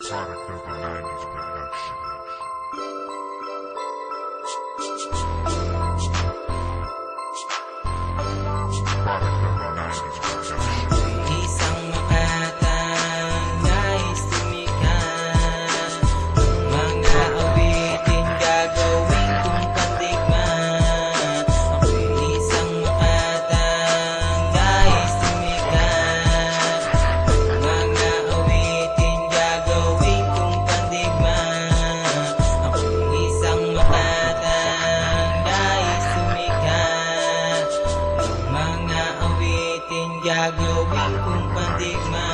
Product of the 90s production. Product of the 90s production. Isang makatang nais tumikas, mga awitin gagawin kong pandigma. Ako'y isang makatang nais tumikas, mga awitin gagawin kong pandigma. Ako'y isang makatang nais tumikas, mga awitin gagawin kong pandigma.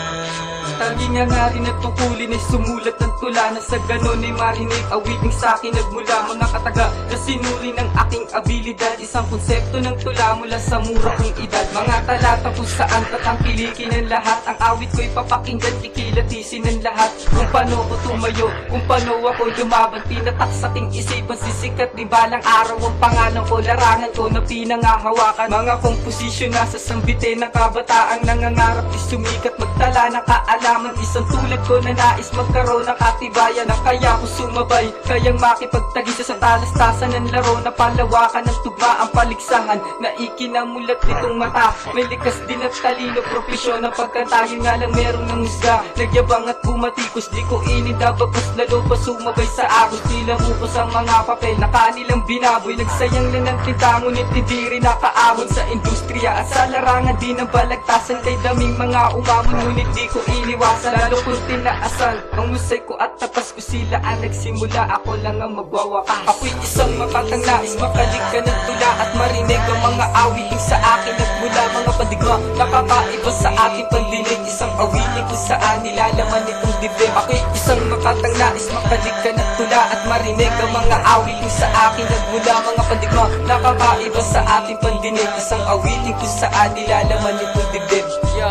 Tanging hangarin at tungkulin ay sumulat ng tula na sa ganon ay marinig awiting sa'kin nagmula mga kataga na sinuri ng aking abilidad. Isang konsepto ng tula mula sa mura kong edad. Mga talata kung saan tatangkilikin ng lahat. Ang awit ko'y papakinggan, kikilatisin ng lahat. Kung paano ko tumayo, kung paano ako lumaban, tinatak sa aking isipan, sisikat di balang araw ang pangalan ko, larangan ko na pinangahawakan. Mga komposisyon na sa sambitin ng kabataan, nangangarap di sumikat, magtala ng kaalaman. Isang tulad ko na nais magkaroon ng katibayan, na kaya ko sumabay, kayang makipagtagisa sa talastasan ng laro, na palawakan ng tugma ang paligsahan, na ikinamulat nitong mata. May likas din at talino, propesyon ng pagkatayo nga lang merong nangusga. Nagyabang at bumatikos, di ko inidabagos, lalo pa sumabay sa agos. Tila ukos ang mga papel na kanilang binaboy, nagsayang lang ng tinta, ngunit hindi rin nakaahon sa industriya at sa larangan. Di ng balagtasan kay daming mga umamon, ngunit di ko iniwasan, lalo kong tinaasan ang musay ko at tapas ko sila ang nagsimula. Ako lang ang magwawakas. Ako'y isang makatang nais makaligka ng tula at marinig ang mga awiting sa akin at mula mga pandigma nakakaiba sa aking pandinig. Isang awiting kung saan nilalaman itong dibdib. Ako'y isang makatang nais makaligka ng tula at marinig ang mga awiting sa akin at mula mga pandigma nakakaiba sa ating pandinig. Isang awiting kung saan nilalaman itong dibdib. Yo,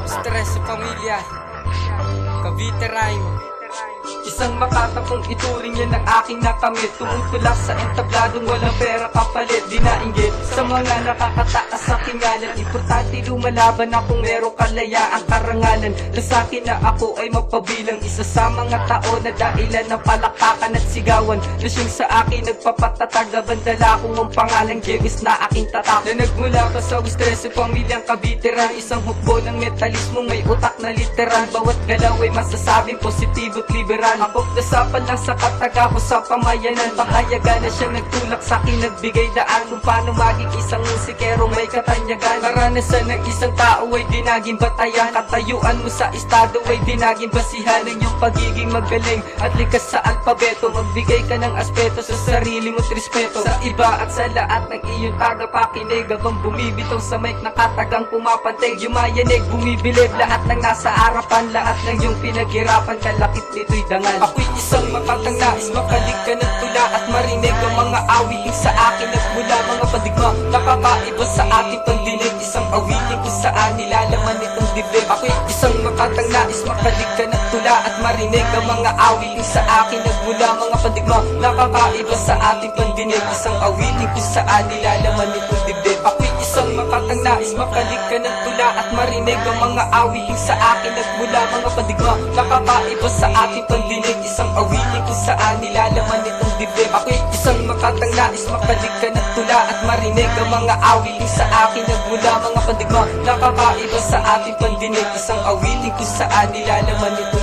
stress sa pamilya, Cavite Rhyme. Isang makatapong ituring yan ang aking nakamit. Tumutulak sa entabladong walang pera kapalit. Di nainggit sa mga nakakataas sa kingalan. Importante lumalaban na kung merong kalayaang karangalan. Na sa'kin na ako ay mapabilang isa sa mga tao na dahilan ng palakpakan at sigawan. Na siyang sa akin nagpapatatag, bandala kong ang pangalang Jebis na aking tatak. Na nagmula pa sa stress sa pamilyang kabiteran. Isang hukbo ng metalismo, may utak na literal. Bawat galaw ay masasabing positibo't liberal. Abog na sapan lang sa kataga ko sa pamayanan. Pakayagan na siyang nagtulak sa'kin, nagbigay daan kung paano maging isang musikero may katanyagan. Karanasan ng isang tao ay di naging batayan. Katayuan mo sa estado ay di naging basihan ng iyong pagiging magaling at likas sa alpabeto. Magbigay ka ng aspeto sa sarili mo't respeto sa iba at sa lahat ng iyong tagapakinig. Habang bumibitaw sa mic, nakatagang pumapantig, yumayanig, bumibilib lahat ng nasa harapan. Lahat ng iyong pinaghirapan, kalakit nito'y dangal. Ako'y isang makatang nais makaligka ng tula at marinig ang mga awiting sa akin at mula mga pandigma nakakaiba sa ating pandinig. Isang awiting kung saan nilalaman itong dibdib. Ako'y isang makatang nais makaligka ng tula at marinig ang mga awiting sa akin at mula mga pandigma nakakaiba sa ating pandinig. Isang awiting kung saan nilalaman itong dibdib. Ako'y isang makatang nais makaligka ng tula at marinig ang mga awiting sa akin at mula mga pandigma nakakaiba sa ating pandinig. Isang awiting kung saan nilalaman itong dibdib. Ako'y isang makatang nais makaligka ng tula at marinig ang mga awiting sa akin at mula mga pandigma nakakaiba sa ating pandinig. Isang awiting kung saan nilalaman itong